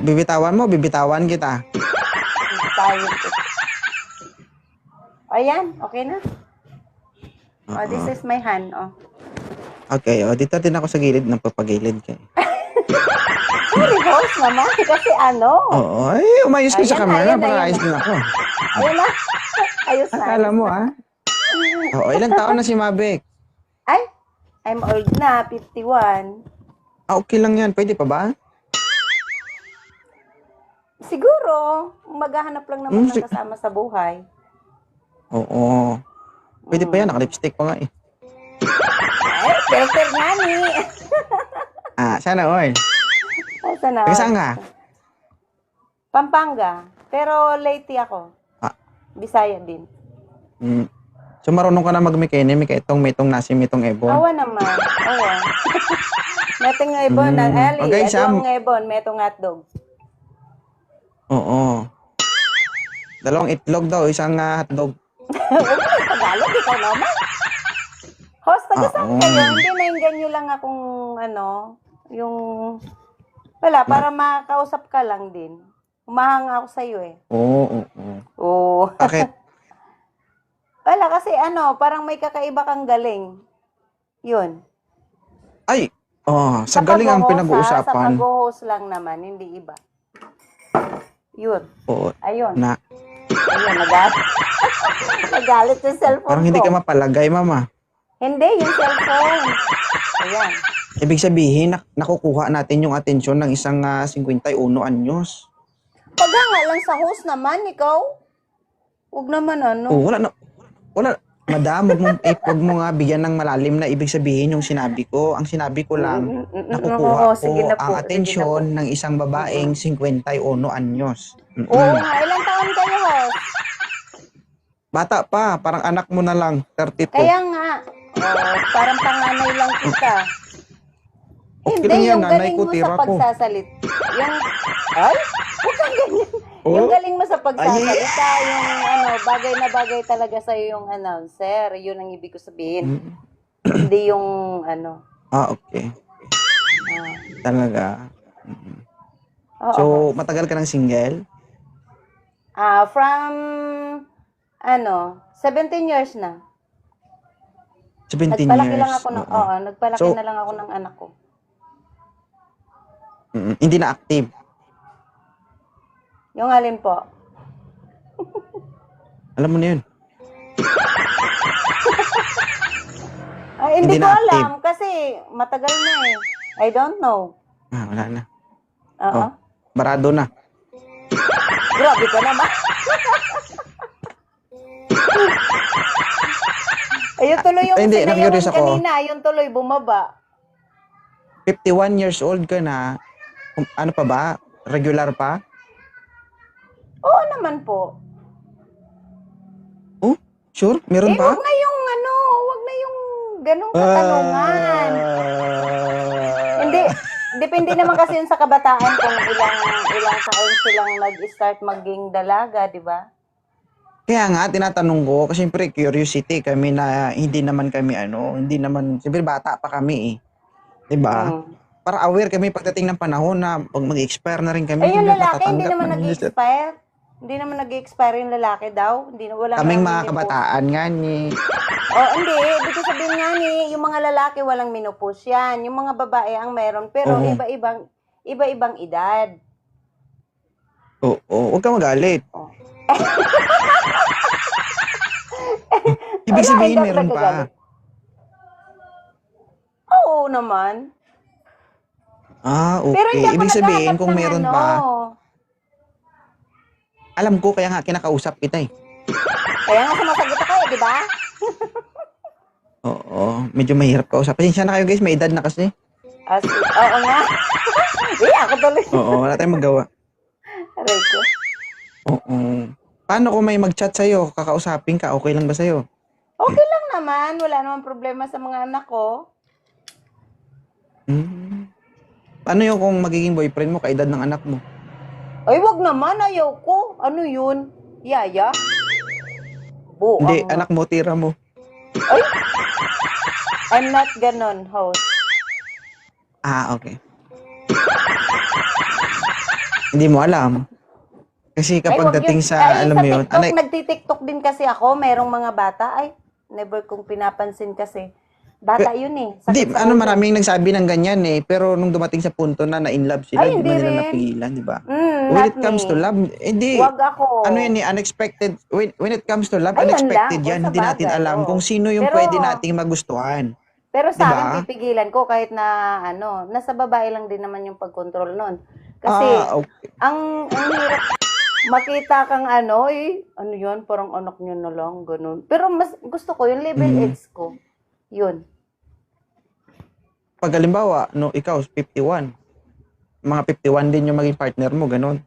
bibitawan mo, bibitawan kita. Tayo. Ayan, okay na. Oh, this is my hand, oh. Okay, dito din ako sa gilid, nagpapagilid kayo. Sorry, host naman, kasi ano. Oo, ay, umayos ka sa camera, para ayos din ako. Ayun na. Ayos na. Akala mo, Oo, ilang taon na si Maverick? Ay, I'm old na, 51. Okay lang yan, pwede pa ba? Siguro, maghahanap lang naman ng kasama sa buhay. Oo. Pwede pa yan, naka-lipstick pa nga eh. Ay, filter nga ni. Sana all. Sana all. Saan ka? Pampanga. Pero late ako. Bisaya din. So marunong ka na mag-mekene, may itong nasi, itong ebon. Awa naman. Awa. Metong ebon, ali. Okay, Sam. Adong ebon, metong hotdog. Oo. 2 itlog daw, isang hotdog. Tagalog, ikaw naman. Host, taga-saan kayo? Hindi nainggan nyo lang akong, yung, wala, para makausap ka lang din. Umahanga ako sa'yo eh. Oo. Oo. Bakit? Wala, kasi parang may kakaiba kang galing. Yun. Ay, sa galing ang pinag-uusapan. Sa pag-host lang naman, hindi iba. Yun. Oo. Ayun. Ayun, nagalit. Nagalit yung cellphone parang hindi ko. ka mapalagay, mama. Hindi, yung cellphone. Ayan. Ibig sabihin, nakukuha natin yung atensyon ng isang 51 anyos. Pagka nga lang sa host naman, ikaw. Huwag naman Wala. Madam, wag mo nga bigyan ng malalim na ibig sabihin yung sinabi ko. Ang sinabi ko lang, nakukuha ko ang atensyon ng isang babaeng 51 anyos. Oo nga, ilang taon kayo, host? Bata pa, parang anak mo na lang, 32. Kaya nga, parang panganay lang kita. Okay Hindi, lang yan, yung nanay galing ko, mo tira sa ko. pagsasalit. Huwag kang ganyan. Yung galing mo sa pagsasalita, yung bagay na bagay talaga sa'yo yung announcer. Yun ang ibig ko sabihin. Hindi yung Okay. Talaga. Oo. So, matagal ka ng single? From 17 years na. 17 Nagpalaki years. lang ako nagpalaki na lang ako ng anak ko. Hindi na active. Yung alin po? Alam mo na yun. Hindi Hindi ko na alam kasi matagal na eh. I don't know. Wala na. Oo. Barado na. Grabe ka naman. Ayun tuloy yung sinayawan kanina. Ayun tuloy bumaba. 51 years old ka na. Ano pa ba? Regular pa? Oo naman po. Oh, sure? Meron pa? Wag na yung ganong katanungan. Hindi, depende naman kasi yun sa kabataan kung ilang taon silang nag-start maging dalaga, di ba? Kaya nga, tinatanong ko, kasi siyempre curiosity kami na hindi naman, siyempre bata pa kami eh. Di ba? Para aware kami pagdating ng panahon na pag mag-expire na rin kami. Yung lalaki, hindi naman nag-expire. Hindi naman nag-expire yung lalaki daw. Kaming mga kabataan nga ni. Hindi. Dito sabihin nga ni, yung mga lalaki walang menopause yan. Yung mga babae ang meron. Pero iba-ibang edad. Huwag ka magalit. Ibig sabihin meron pa. Oo naman. Okay. Pero hindi ako Ibig sabihin kung meron pa. Alam ko, kaya nga kinakausap kita eh. Kaya nga sumasagot ako eh, di ba? Oo, medyo mahirap kausap. Pasensya na kayo guys, may edad na kasi. Oo nga. Ako tuloy. Oo, wala tayong magawa. Aray ko. Oo. Paano kung may mag-chat sa'yo, kakausapin ka, okay lang ba sa'yo? Okay lang naman, wala naman problema sa mga anak ko. Paano yung kung magiging boyfriend mo, kaedad ng anak mo? Ay, wag naman, ayaw ko. Ano yun? Yaya? Hindi, anak mo, tira mo. Ay! I'm not ganon, host. Okay. Hindi mo alam. Kasi kapag wag dating yun. sa, alam mo yun, TikTok, nagtitiktok din kasi ako. Merong mga bata. Ay, never kong pinapansin kasi. Bata yun eh. hindi, Sakit sa ulo. maraming nagsabi ng ganyan eh. Pero nung dumating sa punto na na-in love sila, Ay, hindi hindi man nila rin. napigilan, di ba? When Not it comes me. to love, hindi. Wag ako. Ano yan eh, unexpected. When it comes to love, Ayun unexpected lang, yan. kung Hindi natin sabagay, alam oo. kung sino yung Pero- pwede nating magustuhan. Pero Di sa ba? akin, pipigilan ko kahit na nasa babae lang din naman yung pagkontrol nun. Kasi, Okay. ang hirap makita kang ano yun, parang anak niya na lang, ganun. Pero mas gusto ko yung level edge ko. Yun. Pag halimbawa, no, ikaw, 51. Mga 51 din yung maging partner mo, ganun.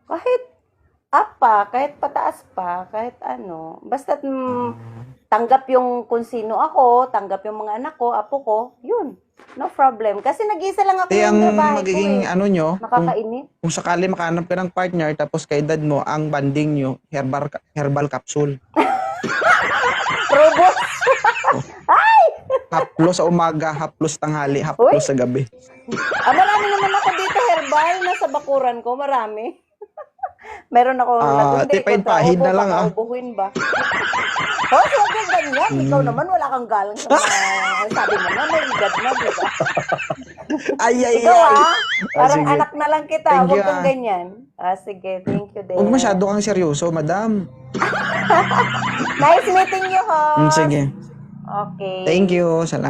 Kahit up pa, kahit pataas pa, kahit ano. Basta tanggap yung kung sino ako, tanggap yung mga anak ko, apo ko, yun. No problem. Kasi nag-isa lang ako Kaya ang ng bahay ko magiging eh. ano nyo, Nakakainit. kung sakali makahanap ka ng partner, tapos kaedad mo, ang banding nyo, herbal capsule. Robot. Haplo sa umaga, haplos tanghali, haplos sa gabi. Marami naman ako dito herbal. Nasa bakuran ko, marami. Meron ako tipain pahid na lang, Paubuhin ba? Huwag kang ganyan. Ikaw naman, wala kang galang sa mga sabi mo na, may edad na, di ba? Ay. Ikaw parang sige. anak na lang kita. Thank Huwag you, kang ganyan. Sige, thank you din. Huwag masyado kang seryoso, madam. Nice meeting you, host. Sige. Okay. Thank you. Salamat.